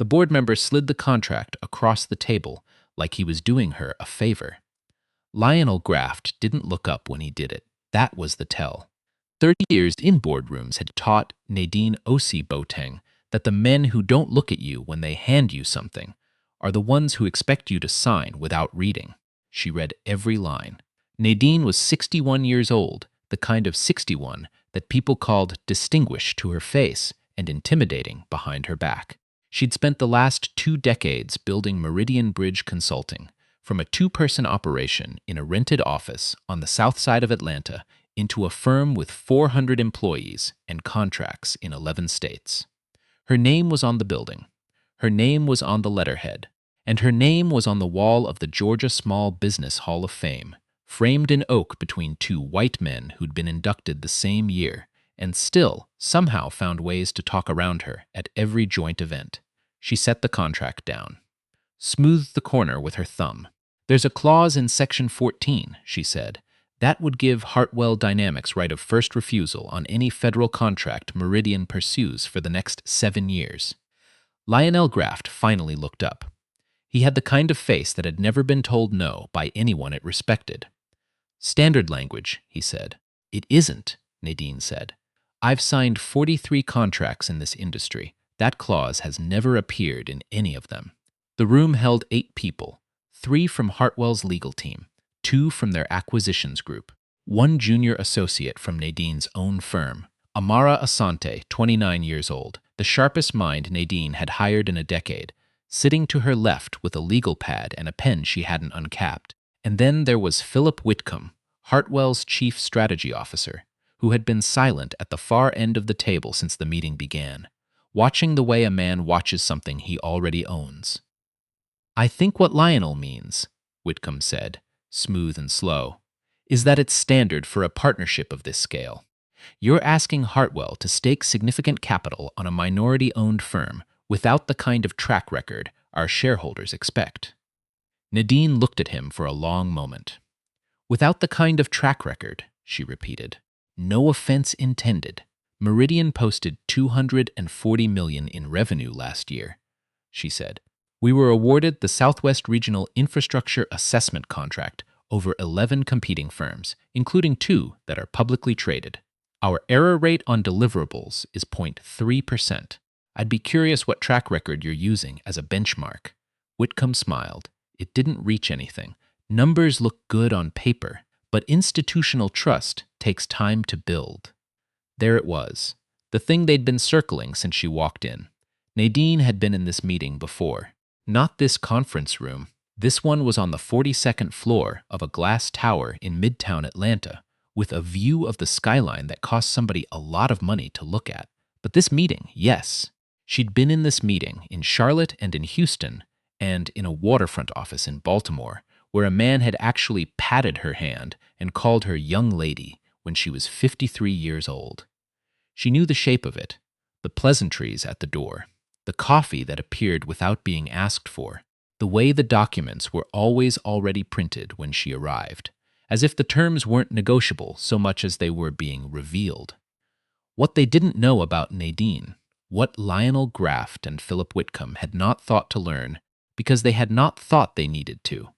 The board member slid the contract across the table like he was doing her a favor. Lionel Graft didn't look up when he did it. That was the tell. 30 years in boardrooms had taught Nadine Osi Boateng that the men who don't look at you when they hand you something are the ones who expect you to sign without reading. She read every line. Nadine was 61 years old, the kind of 61 that people called distinguished to her face and intimidating behind her back. She'd spent the last 2 decades building Meridian Bridge Consulting, from a 2-person operation in a rented office on the south side of Atlanta into a firm with 400 employees and contracts in 11 states. Her name was on the building. Her name was on the letterhead. And her name was on the wall of the Georgia Small Business Hall of Fame, framed in oak between 2 white men who'd been inducted the same year, and still somehow found ways to talk around her at every joint event. She set the contract down. Smoothed the corner with her thumb. "There's a clause in Section 14, she said. That would give Hartwell Dynamics right of first refusal on any federal contract Meridian pursues for the next 7 years. Lionel Graft finally looked up. He had the kind of face that had never been told no by anyone it respected. "Standard language," he said. "It isn't," Nadine said. "I've signed 43 contracts in this industry. That clause has never appeared in any of them." The room held 8 people, 3 from Hartwell's legal team, 2 from their acquisitions group, 1 junior associate from Nadine's own firm, Amara Asante, 29 years old, the sharpest mind Nadine had hired in a decade, sitting to her left with a legal pad and a pen she hadn't uncapped. And then there was Philip Whitcomb, Hartwell's chief strategy officer, who had been silent at the far end of the table since the meeting began, watching the way a man watches something he already owns. "I think what Lionel means," Whitcomb said, smooth and slow, "is that it's standard for a partnership of this scale. You're asking Hartwell to stake significant capital on a minority-owned firm without the kind of track record our shareholders expect." Nadine looked at him for a long moment. "Without the kind of track record," she repeated. "No offense intended. Meridian posted $240 million in revenue last year," she said. "We were awarded the Southwest Regional Infrastructure Assessment Contract over 11 competing firms, including 2 that are publicly traded. Our error rate on deliverables is 0.3%. I'd be curious what track record you're using as a benchmark." Whitcomb smiled. It didn't reach anything. Numbers look good on paper, but institutional trust takes time to build. There it was, the thing they'd been circling since she walked in. Nadine had been in this meeting before. Not this conference room. This one was on the 42nd floor of a glass tower in Midtown Atlanta, with a view of the skyline that cost somebody a lot of money to look at. But this meeting, yes. She'd been in this meeting in Charlotte and in Houston, and in a waterfront office in Baltimore, where a man had actually patted her hand and called her young lady when she was 53 years old. She knew the shape of it, the pleasantries at the door, the coffee that appeared without being asked for, the way the documents were always already printed when she arrived, as if the terms weren't negotiable so much as they were being revealed. What they didn't know about Nadine, what Lionel Graft and Philip Whitcomb had not thought to learn because they had not thought they needed to,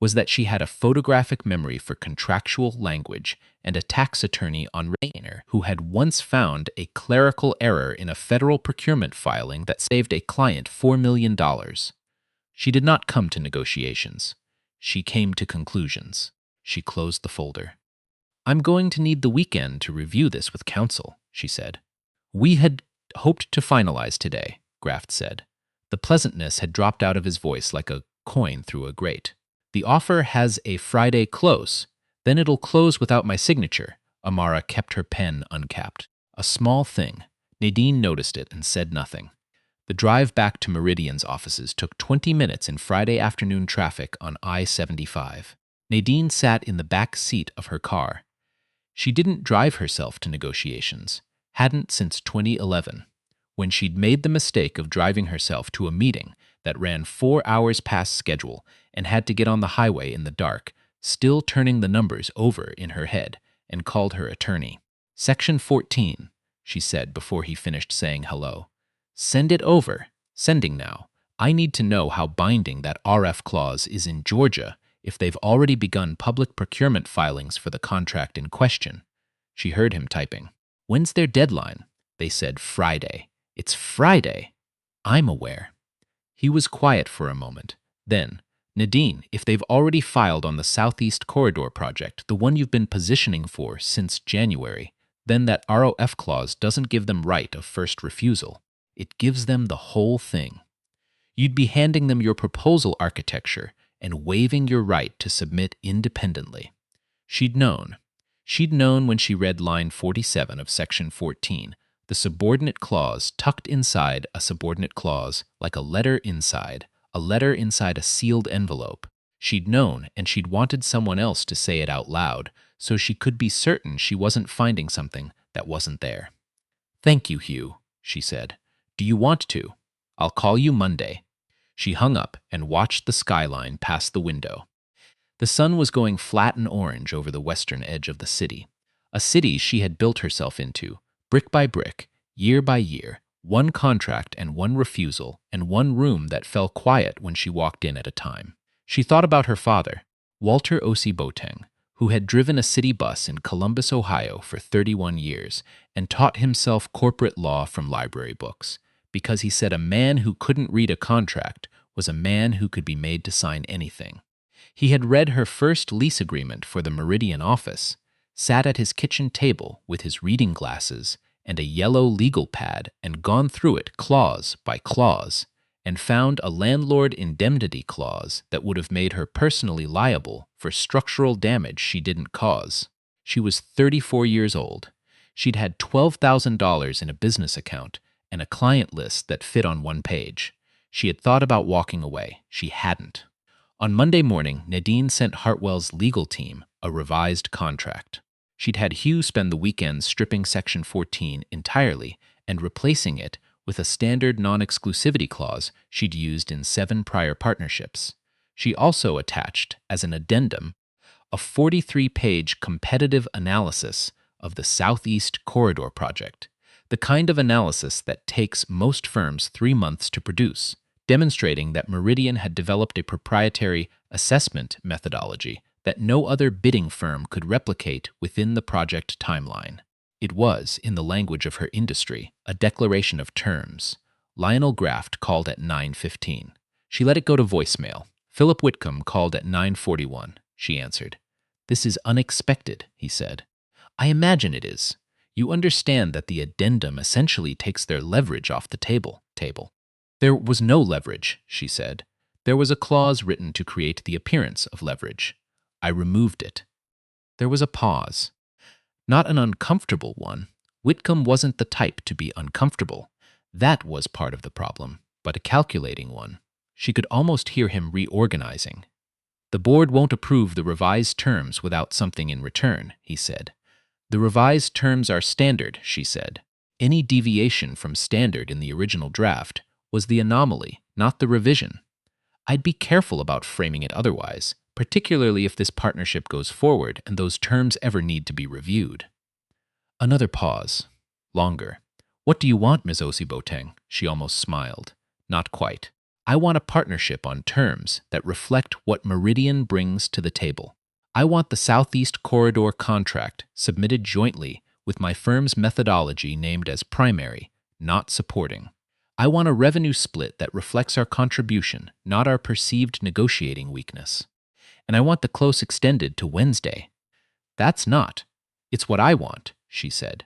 was that she had a photographic memory for contractual language and a tax attorney on retainer who had once found a clerical error in a federal procurement filing that saved a client $4 million. She did not come to negotiations. She came to conclusions. She closed the folder. "I'm going to need the weekend to review this with counsel," she said. "We had hoped to finalize today," Graft said. The pleasantness had dropped out of his voice like a coin through a grate. "The offer has a Friday close. Then it'll close without my signature." Amara kept her pen uncapped. A small thing. Nadine noticed it and said nothing. The drive back to Meridian's offices took 20 minutes in Friday afternoon traffic on I-75. Nadine sat in the back seat of her car. She didn't drive herself to negotiations, hadn't since 2011, when she'd made the mistake of driving herself to a meeting that ran 4 hours past schedule and had to get on the highway in the dark, still turning the numbers over in her head, and called her attorney. "Section 14, she said before he finished saying hello. "Send it over. Sending now. I need to know how binding that RF clause is in Georgia if they've already begun public procurement filings for the contract in question. She heard him typing. When's their deadline? They said Friday. It's Friday. I'm aware. He was quiet for a moment. Then, Nadine, if they've already filed on the Southeast Corridor project, the one you've been positioning for since January, then that ROF clause doesn't give them right of first refusal. It gives them the whole thing. You'd be handing them your proposal architecture and waiving your right to submit independently. She'd known. She'd known when she read line 47 of section 14, the subordinate clause tucked inside a subordinate clause like a letter inside a sealed envelope. She'd known, and she'd wanted someone else to say it out loud so she could be certain she wasn't finding something that wasn't there. Thank you, Hugh, she said. Do you want to? I'll call you Monday. She hung up and watched the skyline past the window. The sun was going flat and orange over the western edge of the city, a city she had built herself into, brick by brick, year by year, one contract and one refusal, and one room that fell quiet when she walked in at a time. She thought about her father, Walter O.C. Boateng, who had driven a city bus in Columbus, Ohio for 31 years and taught himself corporate law from library books, because he said a man who couldn't read a contract was a man who could be made to sign anything. He had read her first lease agreement for the Meridian office, sat at his kitchen table with his reading glasses and a yellow legal pad and gone through it clause by clause, and found a landlord indemnity clause that would have made her personally liable for structural damage she didn't cause. She was 34 years old. She'd had $12,000 in a business account and a client list that fit on one page. She had thought about walking away. She hadn't. On Monday morning, Nadine sent Hartwell's legal team a revised contract. She'd had Hugh spend the weekend stripping Section 14 entirely and replacing it with a standard non-exclusivity clause she'd used in 7 prior partnerships. She also attached, as an addendum, a 43-page competitive analysis of the Southeast Corridor project, the kind of analysis that takes most firms 3 months to produce, demonstrating that Meridian had developed a proprietary assessment methodology that no other bidding firm could replicate within the project timeline. It was, in the language of her industry, a declaration of terms. Lionel Graft called at 9:15. She let it go to voicemail. Philip Whitcomb called at 9:41. She answered. This is unexpected, he said. I imagine it is. You understand that the addendum essentially takes their leverage off the table. There was no leverage, she said. There was a clause written to create the appearance of leverage. I removed it. There was a pause. Not an uncomfortable one. Whitcomb wasn't the type to be uncomfortable. That was part of the problem, but a calculating one. She could almost hear him reorganizing. The board won't approve the revised terms without something in return, he said. The revised terms are standard, she said. Any deviation from standard in the original draft was the anomaly, not the revision. I'd be careful about framing it otherwise, particularly if this partnership goes forward and those terms ever need to be reviewed. Another pause. Longer. What do you want, Ms. O.C. Boateng? She almost smiled. Not quite. I want a partnership on terms that reflect what Meridian brings to the table. I want the Southeast Corridor contract submitted jointly with my firm's methodology named as primary, not supporting. I want a revenue split that reflects our contribution, not our perceived negotiating weakness. And I want the close extended to Wednesday. That's not. It's what I want, she said.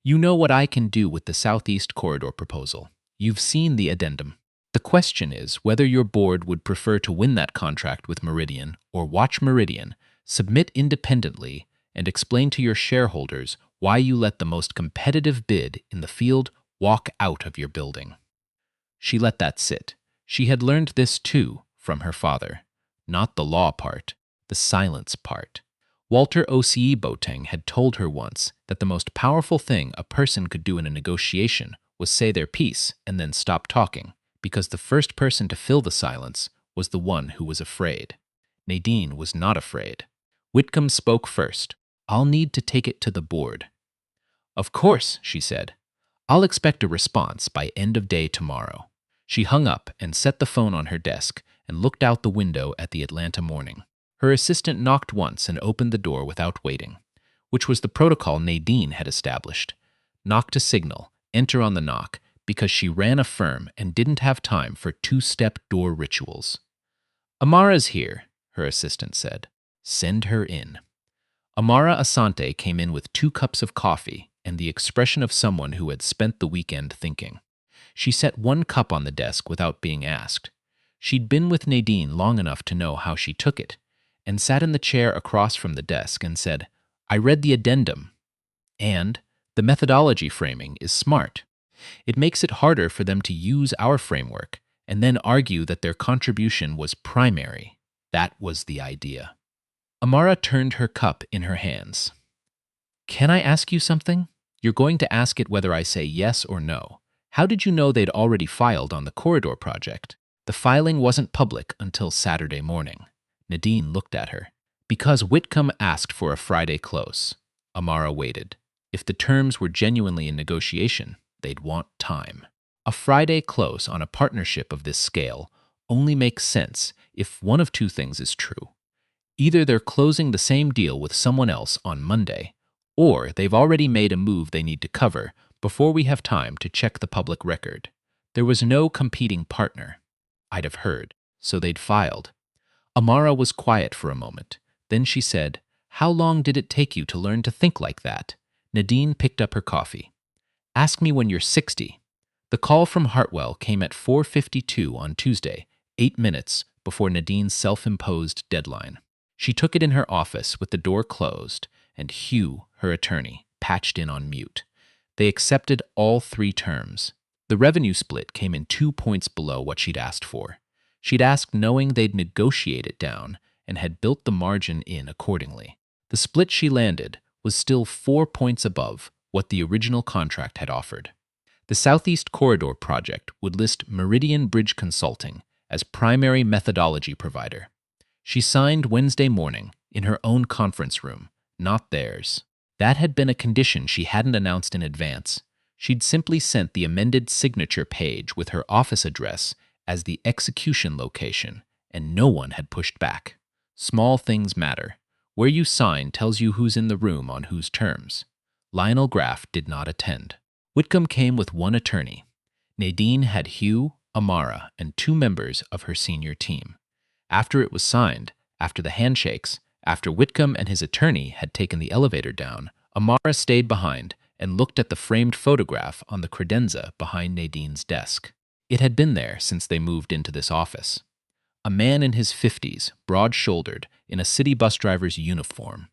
You know what I can do with the Southeast Corridor proposal. You've seen the addendum. The question is whether your board would prefer to win that contract with Meridian or watch Meridian, submit independently, and explain to your shareholders why you let the most competitive bid in the field walk out of your building. She let that sit. She had learned this, too, from her father. Not the law part, the silence part. Walter O.C. Boateng had told her once that the most powerful thing a person could do in a negotiation was say their piece and then stop talking, because the first person to fill the silence was the one who was afraid. Nadine was not afraid. Whitcomb spoke first. I'll need to take it to the board. Of course, she said. I'll expect a response by end of day tomorrow. She hung up and set the phone on her desk and looked out the window at the Atlanta morning. Her assistant knocked once and opened the door without waiting, which was the protocol Nadine had established. Knock to signal, enter on the knock, because she ran a firm and didn't have time for two-step door rituals. "Amara's here," her assistant said. "Send her in." Amara Asante came in with 2 cups of coffee and the expression of someone who had spent the weekend thinking. She set 1 cup on the desk without being asked. She'd been with Nadine long enough to know how she took it, and sat in the chair across from the desk and said, "I read the addendum. And the methodology framing is smart. It makes it harder for them to use our framework and then argue that their contribution was primary. That was the idea." Amara turned her cup in her hands. "Can I ask you something? You're going to ask it whether I say yes or no. How did you know they'd already filed on the corridor project? The filing wasn't public until Saturday morning." Nadine looked at her. "Because Whitcomb asked for a Friday close." Amara waited. If the terms were genuinely in negotiation, they'd want time. A Friday close on a partnership of this scale only makes sense if one of 2 things is true. Either they're closing the same deal with someone else on Monday, or they've already made a move they need to cover before we have time to check the public record. There was no competing partner, I'd have heard, so they'd filed. Amara was quiet for a moment. Then she said, "How long did it take you to learn to think like that?" Nadine picked up her coffee. "Ask me when you're 60. The call from Hartwell came at 4:52 on Tuesday, 8 minutes before Nadine's self-imposed deadline. She took it in her office with the door closed, and Hugh, her attorney, patched in on mute. They accepted all 3 terms. The revenue split came in 2 points below what she'd asked for. She'd asked knowing they'd negotiate it down and had built the margin in accordingly. The split she landed was still 4 points above what the original contract had offered. The Southeast Corridor project would list Meridian Bridge Consulting as primary methodology provider. She signed Wednesday morning in her own conference room, not theirs. That had been a condition she hadn't announced in advance. She'd simply sent the amended signature page with her office address as the execution location, and no one had pushed back. Small things matter. Where you sign tells you who's in the room on whose terms. Lionel Graff did not attend. Whitcomb came with 1 attorney. Nadine had Hugh, Amara, and 2 members of her senior team. After it was signed, after the handshakes, after Whitcomb and his attorney had taken the elevator down, Amara stayed behind and looked at the framed photograph on the credenza behind Nadine's desk. It had been there since they moved into this office. A man in his 50s, broad-shouldered, in a city bus driver's uniform.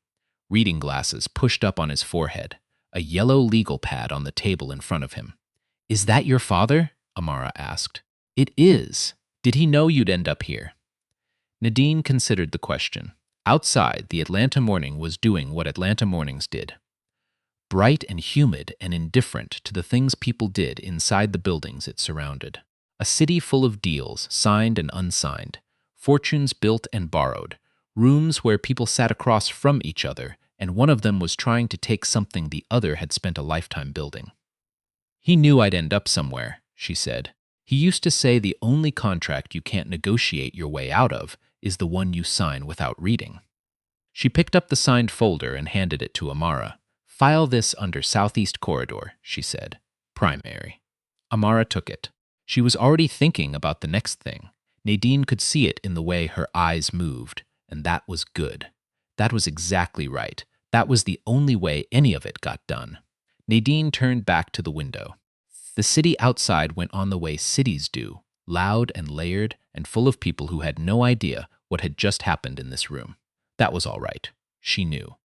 Reading glasses pushed up on his forehead. A yellow legal pad on the table in front of him. "Is that your father?" Amara asked. "It is. Did he know you'd end up here?" Nadine considered the question. Outside, the Atlanta morning was doing what Atlanta mornings did. Bright and humid and indifferent to the things people did inside the buildings it surrounded. A city full of deals, signed and unsigned, fortunes built and borrowed, rooms where people sat across from each other, and one of them was trying to take something the other had spent a lifetime building. "He knew I'd end up somewhere," she said. "He used to say the only contract you can't negotiate your way out of is the one you sign without reading." She picked up the signed folder and handed it to Amara. "File this under Southeast Corridor," she said. "Primary." Amara took it. She was already thinking about the next thing. Nadine could see it in the way her eyes moved, and that was good. That was exactly right. That was the only way any of it got done. Nadine turned back to the window. The city outside went on the way cities do, loud and layered and full of people who had no idea what had just happened in this room. That was all right. She knew.